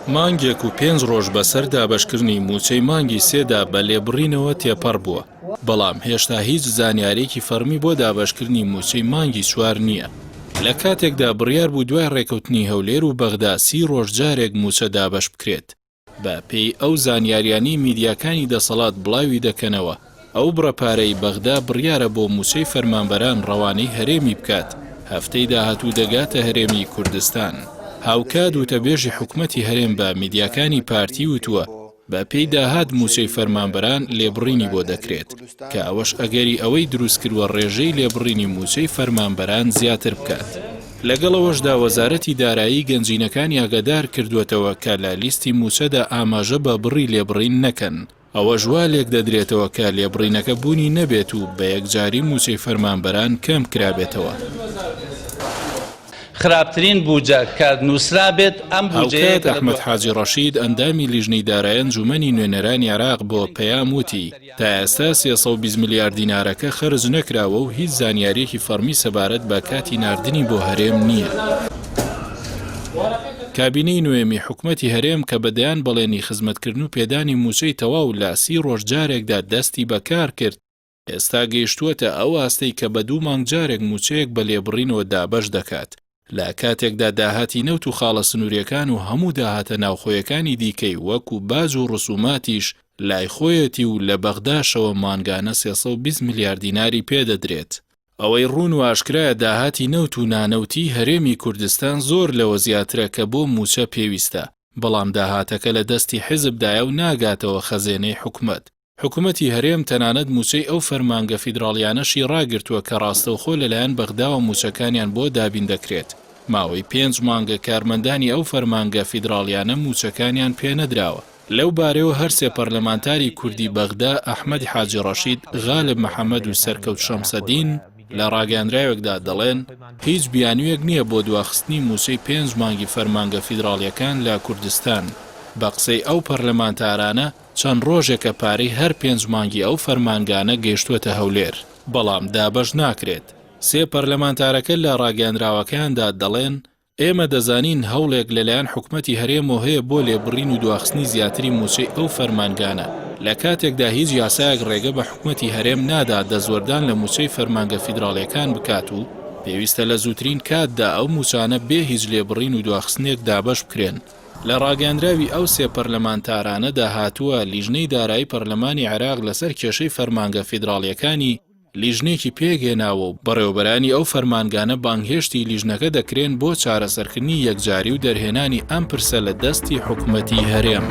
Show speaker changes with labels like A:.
A: مانگێک و 5 ڕۆژ بەسەر دابەشکردنی موچەی مانگی سێدا بە لێبڕینەوە تێپەڕ بووە، بەڵام هێشتا هیچ زانیارێکی فەرمی بۆ دابەشکردنی موچەی مانگی چوار نییە. لە کاتێکدا بڕیار بوو دوای ڕێکەوتنی هەولێر و بەغدا 30 ڕۆژ جارێک موچە دابەش بکرێت. بە پێی ئەو زانیاریانی میدیاکانی دەسەڵات بڵاوی دەکەنەوە، ئەو بڕەپارەی بەغدا بڕیارە بۆ موچەی فەرمانبەران ڕەوانەی هەرێمی بکات، هەفتەی داهاتوو دەگاتە هەرێمی کوردستان. هاوکات وتەبێژی حکومەتی هەرێم بە میدیاکانی پارتی وتووە بە پێی داهات موچەی فەرمانبەران لێبڕینی بۆ دەکرێت، کە ئەوەش ئەگەری ئەوەی دروست کردووە ڕێژەی لێبڕینی موچەی فەرمانبەران زیاتر بکات. لەگەڵەوەشدا وەزارەتی دارایی گەنجینەکانی ئاگادار کردوێتەوە کە لە لیستی موچەدا ئاماژە بە بڕی لێبڕین نەکەن. ئەوە ژوا لێک دەدرێتەوە کە لێبڕینەکە بوونی نەبێت و بە یەکجاری موچەی فەرمانبەران کەم کرابێتەوە.
B: خراپترین بوجە کە نووسرا بێت ئەم
A: بوجەیە. ئەحمەد حاجی ڕەشید ئەندامی لیژنەی دارایی ئەنجومەنی نوێنەرانی عێراق بۆ پەیام وتی تا ئێستا 320 میلیارد دینارەکە خەرج نەکراوە و هیچ زانیاریەکی فەرمی سەبارەت بە کاتی ناردنی بۆ هەرێم نییە. کابینەی نوێمی حکومەتی هەرێم کە بەدەیان بەڵێنی خزمەتکردن و پێدانی موچەی تەواو لە 30 ڕۆژ جارێکدا دەستی بەکار کرد، ئێستا گەیشتووەتە ئەو ئاستەی کە بە 2 مانگ جارێک موچەیەک بە لێبڕینەوە دابەش دەکات. لە کاتێکدا داهاتی نەوت و خاڵە سنووریەکان و هەموو داهاتە ناوخۆیەکانی دیکەی وەکو باج و ڕسوماتیش لای خۆیەتی و لە بەغداشەوە مانگانە 320 میلیارد دیناری پێدەدرێت. ئەوەی ڕوون و ئاشکرایە داهاتی نەوت و نانەوتی هەرێمی کوردستان زۆر لەوە زیاترە کە بۆ موچە پێویستە، بەڵام داهاتەکە لە دەستی حیزبدایە و ناگاتەوە خەزێنەی حکومەت. حکومەتی هەرێم تەنانەت موچەی ئەو فەرمانگە فیدراڵیانەشی ڕاگرتووە کە ڕاستەوخۆ لەلایەن بەغداوە موچەکانیان بۆ دابین دەکرێت. ماوەی 5 مانگە کارمەندانی ئەو فەرمانگە فیدراڵیانە موچەکانیان پێ نەدراوە. لەو بارەوە هەر سێ پەرلەمانتاری کوردی بەغدا ئەحمەد حاجی ڕەشید، غالب محەممەد و سەرکەوت شەمسەدین لە ڕاگەاندراوێکدا دەڵێن هیچ بیانوویەک نییە بۆ دواخستنی موچەی 5 مانگی فەرمانگە فیدراڵیەکان لە کوردستان. بە قسەی ئەو پەرلەمانتارانە چەند ڕۆژێکە پارەی هەر 5 مانگی ئەو فەرمانگانە گەیشتووەتە هەولێر، بەڵام دابەش ناکرێت. سێ پەرلەمانتارەکە لە ڕاگەاندراوەکاندا دەڵێن ئێمە دەزانین هەوڵێک لەلایەن حکومەتی هەرێمەوە هەیە بۆ لێبڕین و دواخستنی زیاتری موچەی ئەو فەرمانگانە، لە کاتێکدا هیچ یاسایەک ڕێگە بە حکومەتی هەرێم نادا دەزوەردان لە موچەی فەرمانگە فیدراڵیەکان بکات و پێویستە لە زووترین کاتدا ئەو موچانە بێ هیچ لێبڕین و دواخستنێک دابەش بکرێن. لە ڕاگەاندراوی ئەو سێ پەرلەمانتارانەدا هاتووە لیژنەی دارایی پەرلەمانی عێراق لەسەر کێشەی فەرمانگە فیدراڵیەکانی لیژنێکی پێگێناوە و بەڕێوەبەرانی ئەو فەرمانگانە بانگهێشتی لیژنەکە دەکرێن بۆ چارەسەرکردنی یەکجاری و دەرهێنانی ئەم پرسە لە دەستی حکومەتی هەرێم.